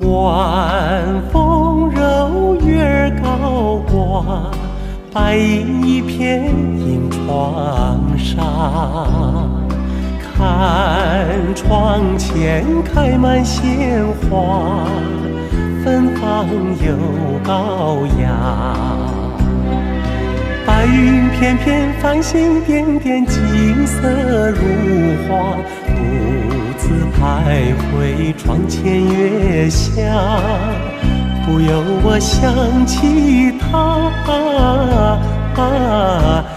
晚风柔月儿高挂，白银一片映窗纱。看窗前开满鲜花，芬芳又高雅。白云片片，繁星点点，金色如花，独自徘徊窗前月下，不由我想起他，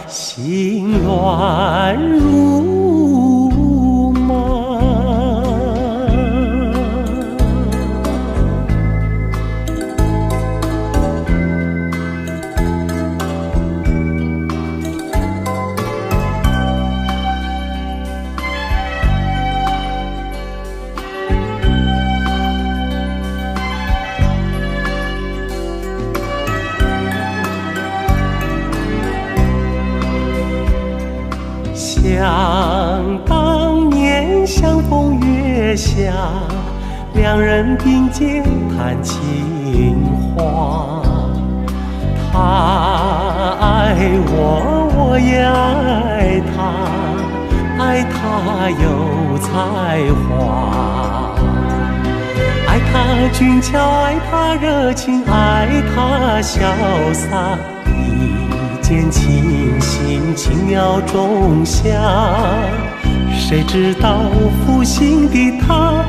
心乱如麻。想当年相逢月下，两人并肩谈情话。他爱我，我也爱他，爱他有才华，爱他俊俏，爱他热情，爱他潇洒。一见倾心，轻描重下，谁知道负心的他，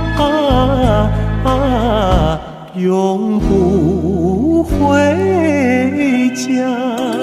永不回家。